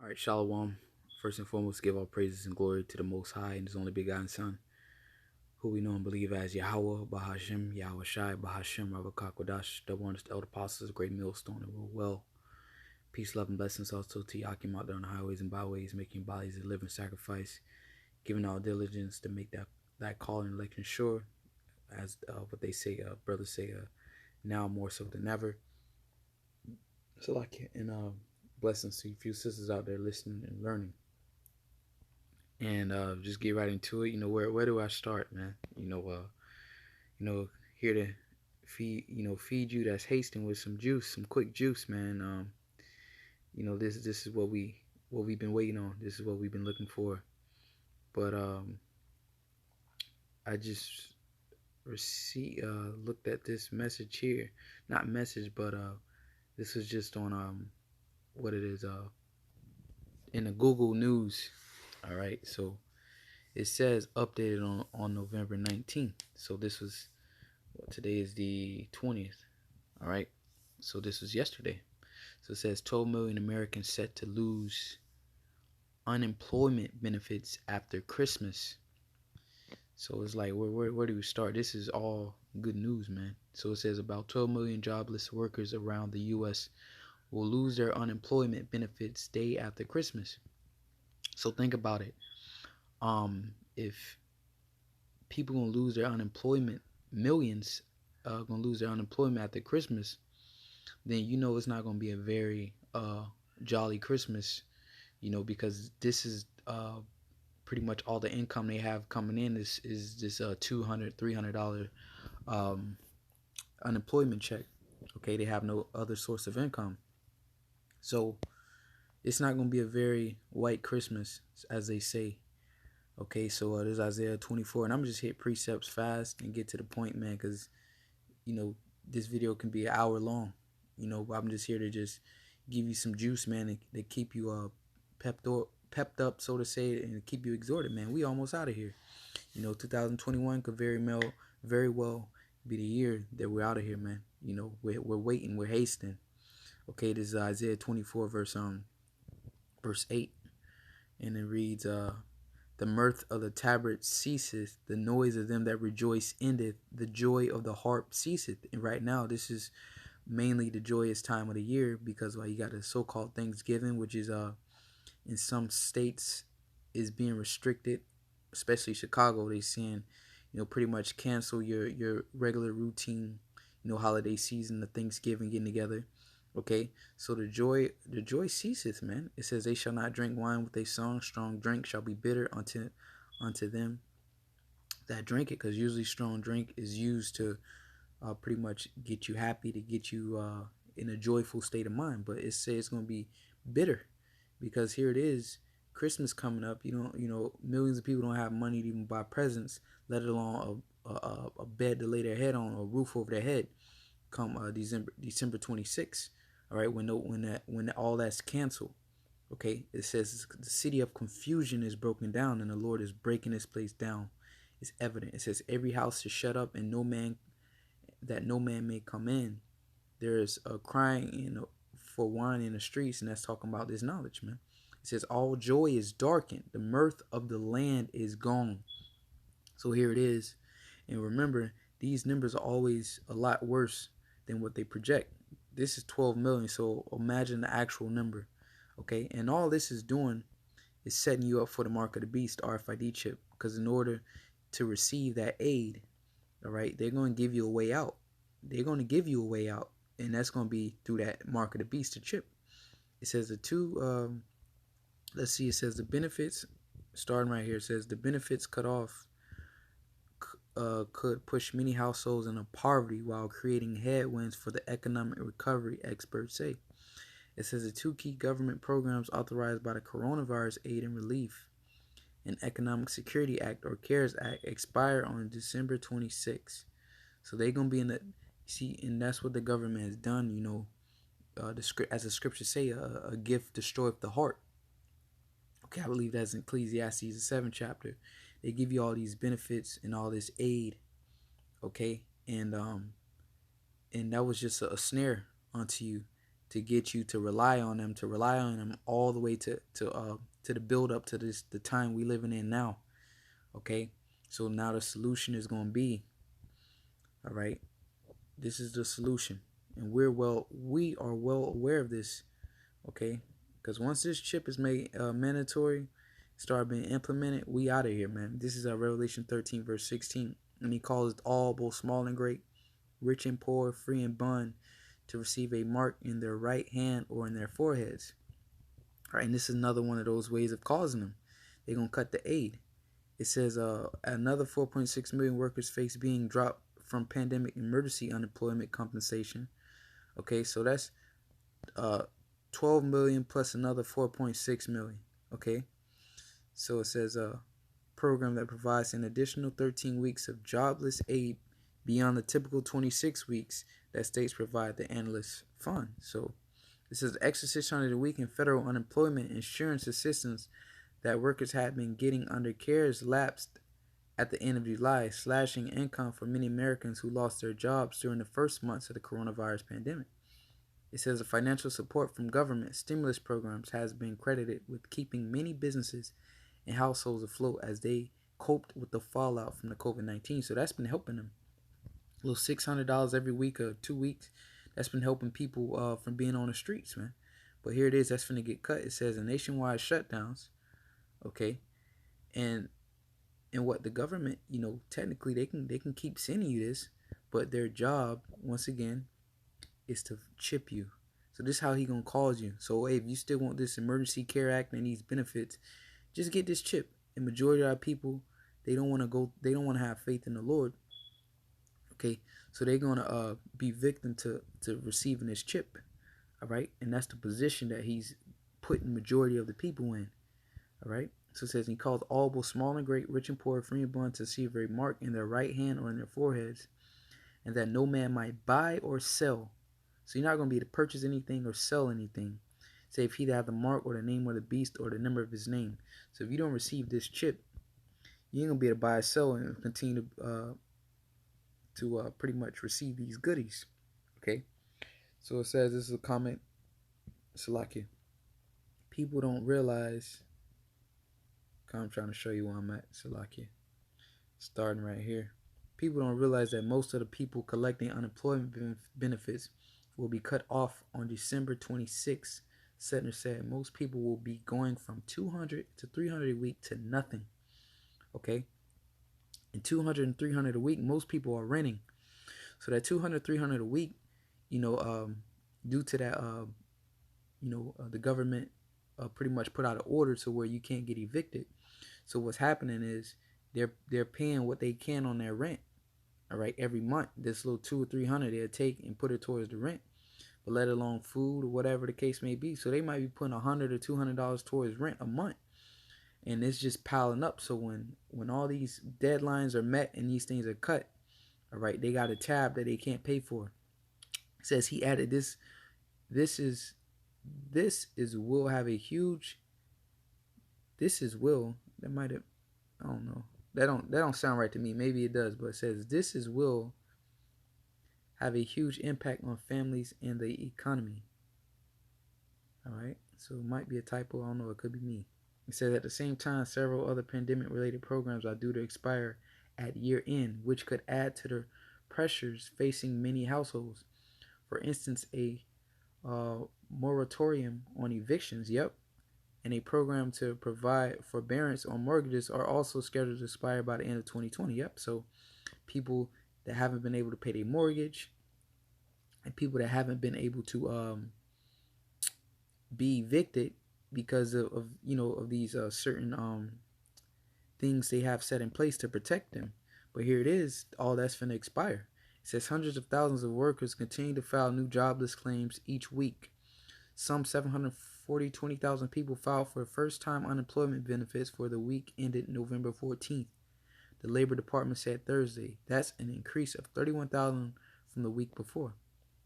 All right, Shalom. First and foremost, give all praises and glory to the Most High and His only begotten Son, who we know and believe as Yahweh, Bahashem, Yahweh Shai, Bahashem, Rabakak Wadash, double honors to elder apostles, great millstone, and rule well. Peace, love, and blessings also to Yakim out there on the highways and byways, making bodies a living sacrifice, giving all diligence to make that call and election sure, as what they say, brothers say, now more so than ever. So, blessings to you few sisters out there listening and learning. And just get right into it. Where do I start, man? Here to feed you that's hasting with some juice, some quick juice, man. This is what we've been waiting on. This is what we've been looking for. But I just looked at this message here, not message, but this was just on what it is in the Google News. All right, so it says updated on November 19th. So this was today is the 20th. All right, so this was yesterday. So it says 12 million Americans set to lose unemployment benefits after Christmas. So it's like, where do we start? This is all good news, man. So it says about 12 million jobless workers around the U.S. will lose their unemployment benefits day after Christmas. So think about it. If people gonna lose their unemployment, millions gonna lose their unemployment after Christmas, then it's not gonna be a very jolly Christmas, because this is pretty much all the income they have coming in is this $200, $300 unemployment check. Okay, they have no other source of income, so it's not gonna be a very white Christmas, as they say. Okay, so there's Isaiah 24, and I'm just hit precepts fast and get to the point, man, because this video can be an hour long. I'm just here to just give you some juice, man, to keep you pepped up, so to say, and keep you exhorted, man. We almost out of here. 2021 could very well be the year that we're out of here, man. We're waiting, we're hasting. Okay, this is Isaiah 24 verse 8, and it reads, the mirth of the tabret ceaseth, the noise of them that rejoice endeth, the joy of the harp ceaseth. And right now, this is mainly the joyous time of the year, because you got the so-called Thanksgiving, which is in some states is being restricted, especially Chicago. They saying pretty much cancel your regular routine holiday season, the Thanksgiving, getting together. Okay, so the joy ceaseth, man. It says they shall not drink wine with a song, strong drink shall be bitter unto them that drink it, because usually strong drink is used to pretty much get you happy, to get you in a joyful state of mind. But it says it's going to be bitter, because here it is, Christmas coming up. Millions of people don't have money to even buy presents, let alone a bed to lay their head on, or a roof over their head come December 26th. All right, when all that's canceled. Okay, it says the city of confusion is broken down, and the Lord is breaking this place down. It's evident. It says every house is shut up, and no man may come in. There's a crying for wine in the streets, and that's talking about this knowledge, man. It says all joy is darkened, the mirth of the land is gone. So here it is, and remember, these numbers are always a lot worse than what they project. This is 12 million, so imagine the actual number. Okay, and all this is doing is setting you up for the mark of the beast, RFID chip, because in order to receive that aid, all right, they're going to give you a way out. They're going to give you a way out, and that's going to be through that mark of the beast, the chip. It says it says the benefits, starting right here, it says the benefits cut off could push many households into poverty while creating headwinds for the economic recovery, experts say. It says the two key government programs authorized by the Coronavirus Aid and Relief and Economic Security Act, or CARES Act, expire on December 26th. So they're going to be in the, and that's what the government has done, as the scriptures say, a gift destroyeth the heart. Okay, I believe that's in Ecclesiastes, the 7th chapter. They give you all these benefits and all this aid, okay, and that was just a snare unto you, to get you to rely on them all the way to the build up to the time we living in now. Okay, so now the solution is going to be, all right, this is the solution, and we are well aware of this. Okay, because once this chip is made mandatory, start being implemented, we out of here, man. This is Revelation 13 verse 16, and he calls it all, both small and great, rich and poor, free and bond, to receive a mark in their right hand or in their foreheads. All right, and this is another one of those ways of causing them. They're gonna cut the aid. It says another 4.6 million workers face being dropped from pandemic emergency unemployment compensation. Okay, so that's 12 million plus another 4.6 million. Okay, so it says a program that provides an additional 13 weeks of jobless aid beyond the typical 26 weeks that states provide the analyst fund. So it says extra $600 a week in federal unemployment insurance assistance that workers had been getting under CARES lapsed at the end of July, slashing income for many Americans who lost their jobs during the first months of the coronavirus pandemic. It says the financial support from government stimulus programs has been credited with keeping many businesses and households afloat as they coped with the fallout from the COVID-19. So that's been helping them. A little $600 every week or 2 weeks. That's been helping people from being on the streets, man. But here it is. That's finna get cut. It says a nationwide shutdowns. Okay, and what the government, technically they can keep sending you this, but their job once again is to chip you. So this is how he gonna cause you. So hey, if you still want this Emergency Care Act and these benefits, just get this chip. And majority of our people, they don't want to have faith in the Lord. Okay, so they're gonna be victim to receiving this chip. All right, and that's the position that he's putting majority of the people in. All right, so it says he calls all, both small and great, rich and poor, free and bond, to receive a mark in their right hand or in their foreheads, and that no man might buy or sell. So you're not going to be able to purchase anything or sell anything, say if he have the mark or the name of the beast or the number of his name. So if you don't receive this chip, you ain't going to be able to buy or sell and continue to pretty much receive these goodies. Okay, so it says, this is a comment, Salakia. People don't realize, I'm trying to show you where I'm at, Salakia. Starting right here. People don't realize that most of the people collecting unemployment benefits will be cut off on December 26th. Setner said most people will be going from 200 to 300 a week to nothing. Okay? And 200 and 300 a week, most people are renting. So that 200, 300 a week, due to that, the government pretty much put out an order to where you can't get evicted. So what's happening is they're paying what they can on their rent. All right, every month, this little 200 or 300 they'll take and put it towards the rent, but let alone food or whatever the case may be. So they might be putting $100 or $200 towards rent a month, and it's just piling up. So when all these deadlines are met and these things are cut, all right, they got a tab that they can't pay for. It says he added this. This is will have a huge. This is will that might have, I don't know. That don't sound right to me. Maybe it does, but it says this is will have a huge impact on families and the economy. All right, so it might be a typo. I don't know. It could be me. It says at the same time, several other pandemic-related programs are due to expire at year end, which could add to the pressures facing many households. For instance, a moratorium on evictions. Yep. And a program to provide forbearance on mortgages are also scheduled to expire by the end of 2020. Yep. So people that haven't been able to pay their mortgage and people that haven't been able to be evicted because of these certain things they have set in place to protect them. But here it is, all that's going to expire. It says hundreds of thousands of workers continue to file new jobless claims each week. Some 20,000 people filed for first-time unemployment benefits for the week ended November 14th. The Labor Department said Thursday. That's an increase of 31,000 from the week before.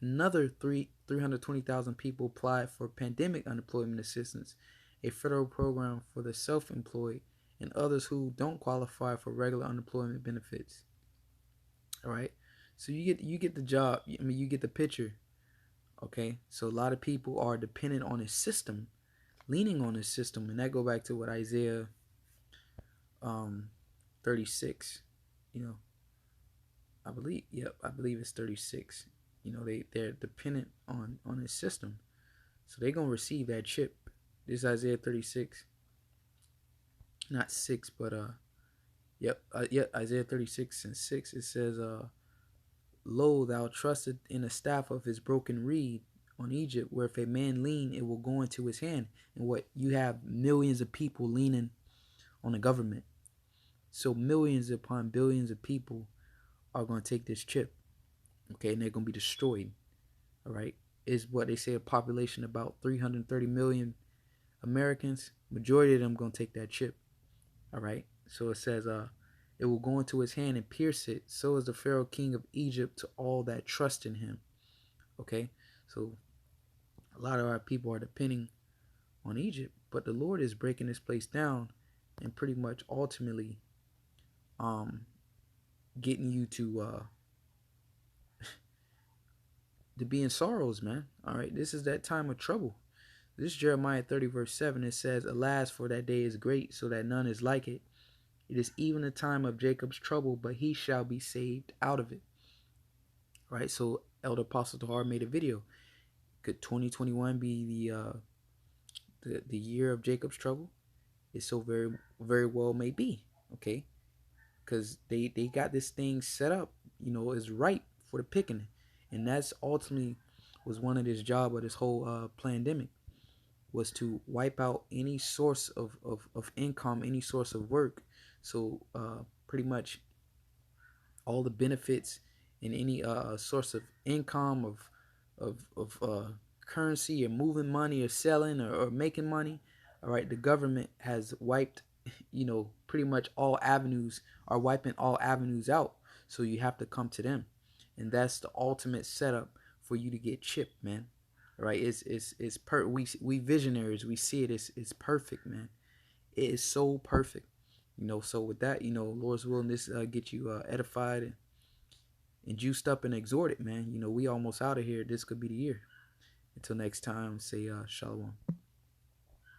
Another 320,000 people applied for pandemic unemployment assistance, a federal program for the self-employed and others who don't qualify for regular unemployment benefits. All right, so you get the job. I mean, you get the picture. Okay, so a lot of people are dependent on his system, leaning on his system, and that go back to what Isaiah um 36, you know, I believe it's 36. You know, they're dependent on his system, so they're gonna receive that chip. This is Isaiah 36, not 6, but Isaiah 36 and 6. It says, "Lo, thou trusted in the staff of his broken reed on Egypt, where if a man lean, it will go into his hand." And what you have millions of people leaning on the government, so millions upon billions of people are going to take this chip, okay, and they're going to be destroyed. All right, is what they say a population about 330 million Americans. Majority of them going to take that chip. All right, so it says, it will go into his hand and pierce it. So is the Pharaoh king of Egypt to all that trust in him. Okay, so a lot of our people are depending on Egypt, but the Lord is breaking this place down and pretty much ultimately um getting you to be in sorrows, man. All right, this is that time of trouble. This is Jeremiah 30 verse 7. It says, "Alas, for that day is great, so that none is like it. It is even the time of Jacob's trouble, but he shall be saved out of it." All right, so Elder Apostle Tahar made a video. Could 2021 be the year of Jacob's trouble? It so very well may be. Okay, because they got this thing set up, you know, is ripe for the picking, and that's ultimately was one of this job of this whole pandemic, was to wipe out any source of income, any source of work. So pretty much all the benefits and any source of income of currency or moving money or selling or making money. All right, the government has wiped, you know, pretty much all avenues, are wiping all avenues out. So you have to come to them, and that's the ultimate setup for you to get chipped, man. All right, we visionaries, we see it. It's perfect, man. It is so perfect. You know, so with that, you know, Lord's willing, this get you edified and juiced up and exhorted, man. You know, we almost out of here. This could be the year. Until next time, say shalom.